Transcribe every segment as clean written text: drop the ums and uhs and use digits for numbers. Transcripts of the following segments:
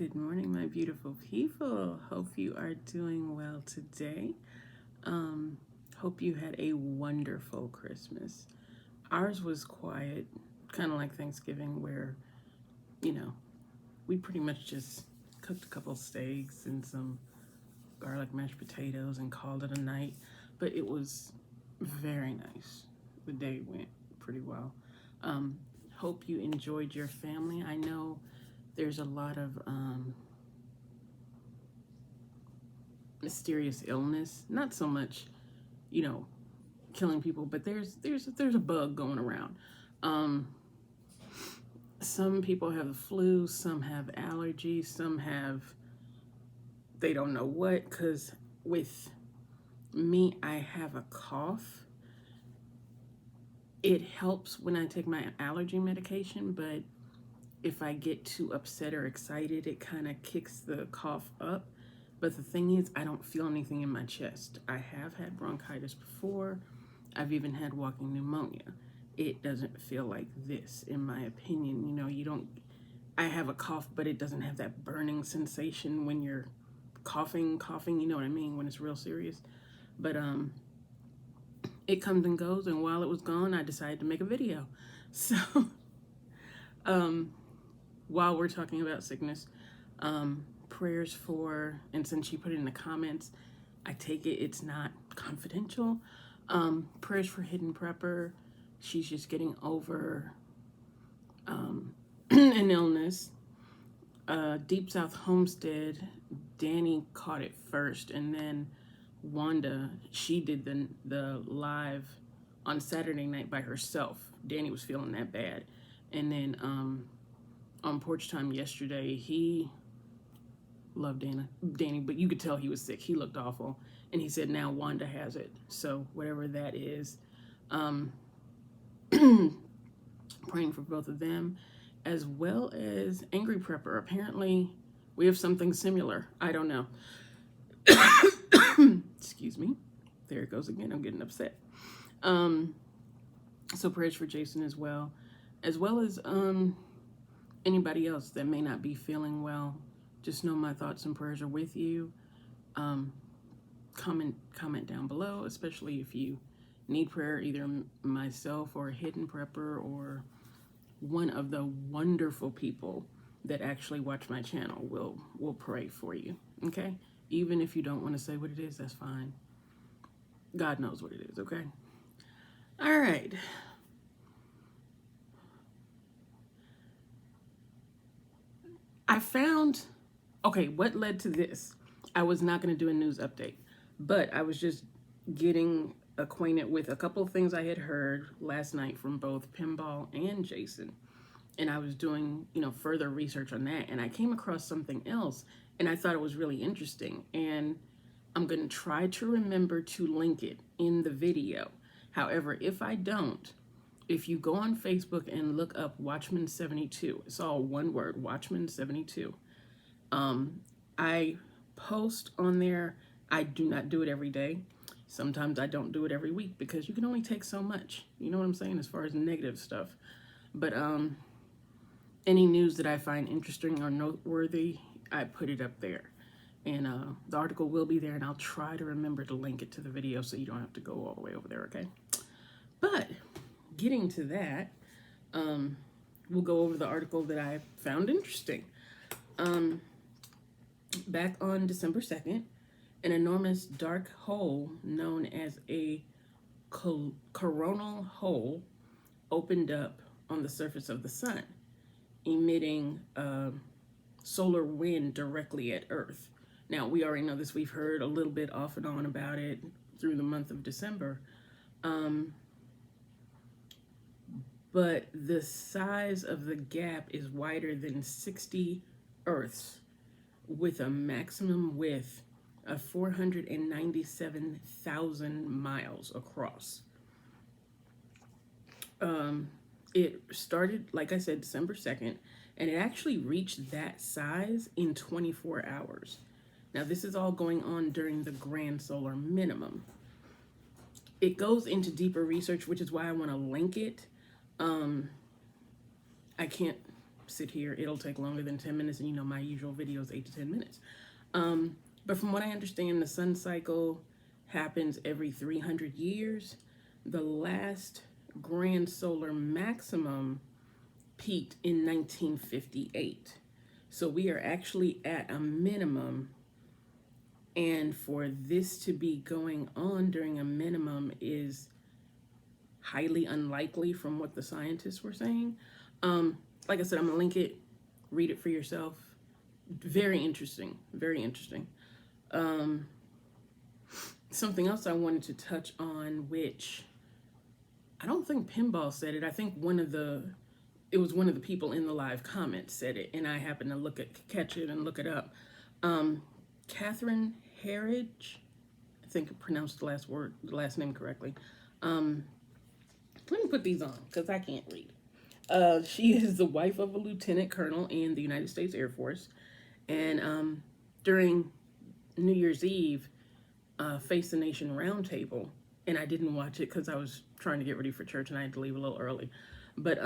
Good morning, my beautiful people. Hope you are doing well today. Um, Hope you had a wonderful Christmas. Ours was quiet, kind of like Thanksgiving, where, you know, we pretty much just cooked a couple steaks and some garlic mashed potatoes and called it a night. But it was very nice. The day went pretty well. Um, Hope you enjoyed your family. I know there's a lot of mysterious illness. Not so much, you know, killing people, but there's a bug going around. Um, some people have the flu, some have allergies, some have they don't know what. Cause with me, I have a cough. It helps when I take my allergy medication, but if I get too upset or excited, it kind of kicks the cough up. But the thing is, I don't feel anything in my chest. I have had bronchitis before. I've even had walking pneumonia. It doesn't feel like this, in my opinion. You know, you don't, I have a cough, but it doesn't have that burning sensation when you're coughing, you know what I mean, when it's real serious. But it comes and goes, and while it was gone, I decided to make a video. So, um, while we're talking about sickness, prayers for, and since she put it in the comments, I take it it's not confidential. Prayers for Hidden Prepper. She's just getting over an illness. Deep South Homestead, Danny caught it first, and then Wanda, she did the live on Saturday night by herself. Danny was feeling that bad. And then on Porch Time yesterday, he loved Danny, but you could tell he was sick. He looked awful. And he said now Wanda has it. So whatever that is, praying for both of them, as well as Angry Prepper. Apparently, we have something similar. I don't know. Excuse me. There it goes again. I'm getting upset. So prayers for Jason as well as anybody else that may not be feeling well. Just know my thoughts and prayers are with you. Comment down below, especially if you need prayer, either myself or a Hidden Prepper or one of the wonderful people that actually watch my channel will pray for you. Okay? Even if you don't want to say what it is, that's fine. God knows what it is, okay? All right. I found, okay, what led to this? I was not going to do a news update, but I was just getting acquainted with a couple of things I had heard last night from both Pinball and Jason. And I was doing, further research on that. And I came across something else and I thought it was really interesting. And I'm going to try to remember to link it in the video. However, if I don't, if you go on Facebook and look up Watchman 72, it's all one word, Watchman 72. I post on there. I do not do it every day. Sometimes I don't do it every week because you can only take so much. You know what I'm saying? As far as negative stuff. But any news that I find interesting or noteworthy, I put it up there. And the article will be there, and I'll try to remember to link it to the video so you don't have to go all the way over there, okay? But getting to that, we'll go over the article that I found interesting. Back on December 2nd, an enormous dark hole known as a coronal hole opened up on the surface of the sun, emitting solar wind directly at Earth. Now, we already know this. We've heard a little bit off and on about it through the month of December. But the size of the gap is wider than 60 Earths, with a maximum width of 497,000 miles across. It started, like I said, December 2nd, and it actually reached that size in 24 hours. Now, this is all going on during the grand solar minimum. It goes into deeper research, which is why I want to link it. I can't sit here. It'll take longer than 10 minutes, and you know my usual video is 8 to 10 minutes. But from what I understand, the sun cycle happens every 300 years. The last grand solar maximum peaked in 1958. So we are actually at a minimum. And for this to be going on during a minimum is highly unlikely from what the scientists were saying. Like I said, I'm gonna link it, read it for yourself. Very interesting, very interesting. Something else I wanted to touch on, which I don't think Pinball said it. I think it was one of the people in the live comments said it, and I happened to catch it and look it up. Catherine Herridge, I think I pronounced the last name correctly. Let me put these on because I can't read. She is the wife of a lieutenant colonel in the United States Air Force, and during New Year's Eve, Face the Nation Roundtable, and I didn't watch it because I was trying to get ready for church and I had to leave a little early. But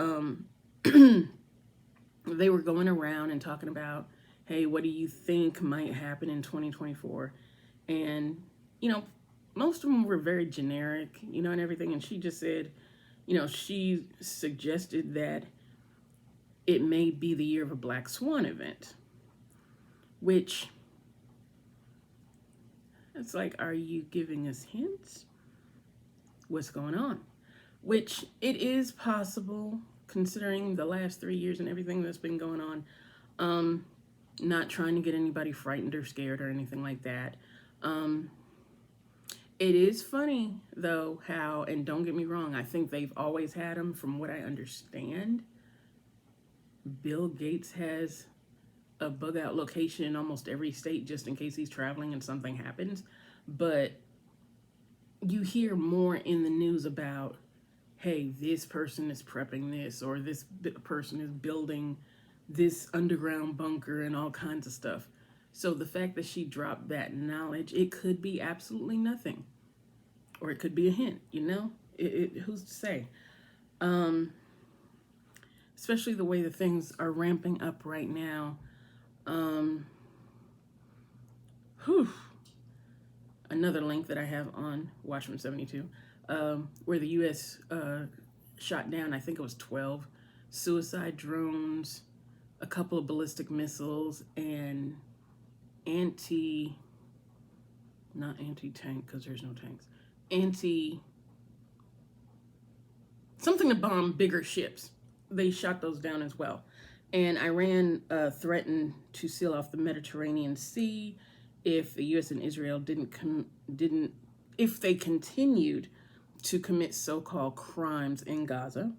they were going around and talking about, hey, what do you think might happen in 2024? And, you know, most of them were very generic, you know, and everything. And she just said, you know, she suggested that it may be the year of a Black Swan event, which it's like, are you giving us hints? What's going on? Which it is possible, considering the last 3 years and everything that's been going on. Not trying to get anybody frightened or scared or anything like that. It is funny, though, how, and don't get me wrong, I think they've always had them, from what I understand. Bill Gates has a bug out location in almost every state just in case he's traveling and something happens. But you hear more in the news about, hey, this person is prepping this, or this person is building this underground bunker and all kinds of stuff. So the fact that she dropped that knowledge, it could be absolutely nothing. Or it could be a hint, you know? Who's to say? Especially the way that things are ramping up right now. Another link that I have on Watchman 72, where the U.S. Shot down, I think it was 12 suicide drones, a couple of ballistic missiles, and not anti-tank, because there's no tanks, something to bomb bigger ships. They shot those down as well. And Iran threatened to seal off the Mediterranean Sea if the U.S. and Israel if they continued to commit so-called crimes in Gaza.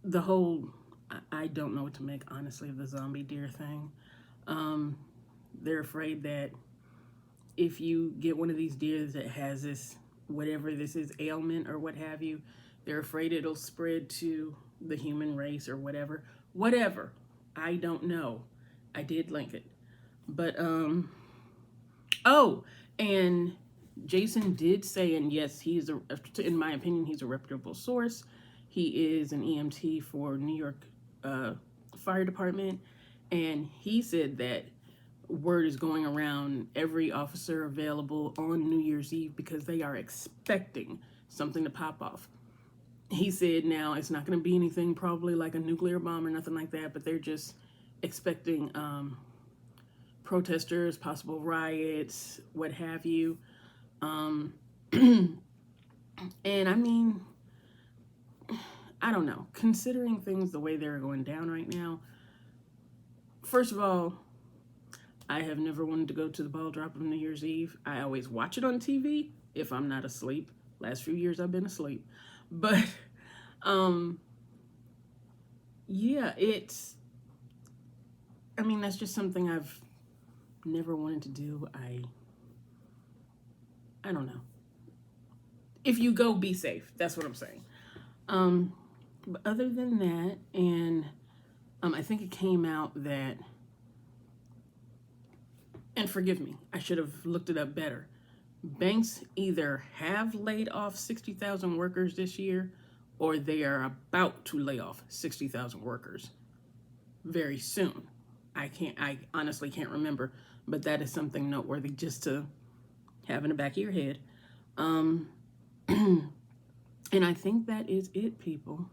The whole, I don't know what to make, honestly, of the zombie deer thing. They're afraid that if you get one of these deer that has this, whatever this is, ailment or what have you, they're afraid it'll spread to the human race or whatever. Whatever. I don't know. I did link it. But, oh, and Jason did say, and yes, in my opinion, he's a reputable source. He is an EMT for New York Fire Department, and he said that word is going around every officer available on New Year's Eve because they are expecting something to pop off. He said now it's not going to be anything probably like a nuclear bomb or nothing like that, but they're just expecting protesters, possible riots, what have you. And I mean, I don't know. Considering things the way they're going down right now, first of all, I have never wanted to go to the ball drop of New Year's Eve. I always watch it on TV if I'm not asleep. Last few years I've been asleep. But, yeah, that's just something I've never wanted to do. I don't know. If you go, be safe. That's what I'm saying. But other than that, and I think it came out that, and forgive me, I should have looked it up better. Banks either have laid off 60,000 workers this year or they are about to lay off 60,000 workers very soon. I honestly can't remember, but that is something noteworthy just to have in the back of your head. And I think that is it, people.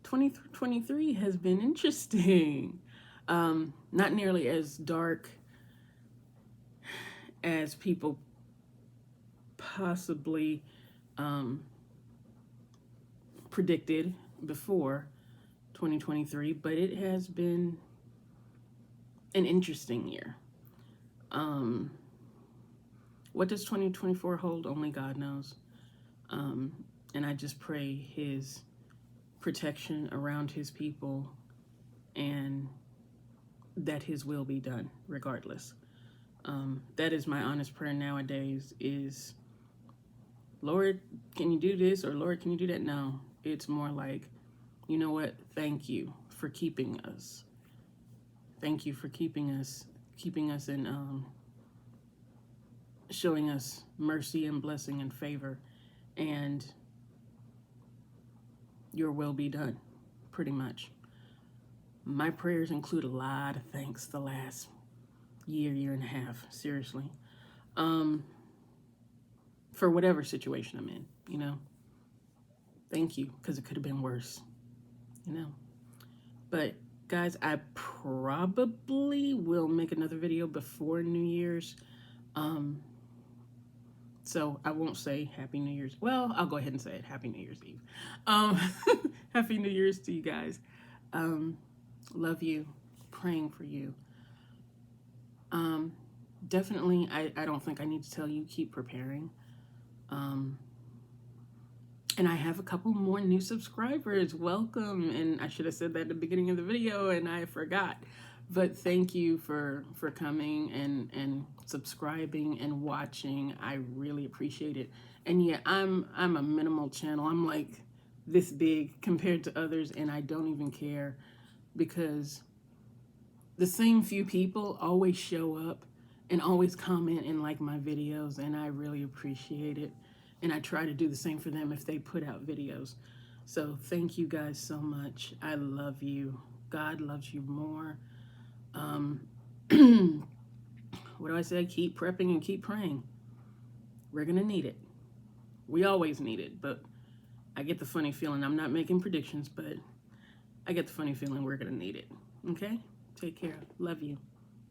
2023 has been interesting. Not nearly as dark as people possibly predicted before 2023, but it has been an interesting year. What does 2024 hold? Only God knows. And I just pray his protection around his people and that his will be done regardless. That is my honest prayer nowadays is, Lord, can you do this? Or Lord, can you do that? No, it's more like, you know what? Thank you for keeping us. Thank you for keeping us and showing us mercy and blessing and favor, and your will be done, pretty much. My prayers include a lot of thanks the last year and a half, seriously. For whatever situation I'm in, you know. Thank you, because it could have been worse, you know. But guys, I probably will make another video before New Year's. So I won't say Happy New Year's. Well, I'll go ahead and say it. Happy New Year's Eve. Happy New Year's to you guys. Love you. Praying for you. Definitely, I don't think I need to tell you, keep preparing. And I have a couple more new subscribers. Welcome. And I should have said that at the beginning of the video and I forgot. But thank you for coming and subscribing and watching. I really appreciate it. And yeah, I'm a minimal channel. I'm like this big compared to others, and I don't even care because the same few people always show up and always comment and like my videos, and I really appreciate it. And I try to do the same for them if they put out videos. So thank you guys so much. I love you. God loves you more. What do I say? Keep prepping and keep praying. We're going to need it. We always need it, but I get the funny feeling, I'm not making predictions, but I get the funny feeling we're going to need it. Okay? Take care. Love you.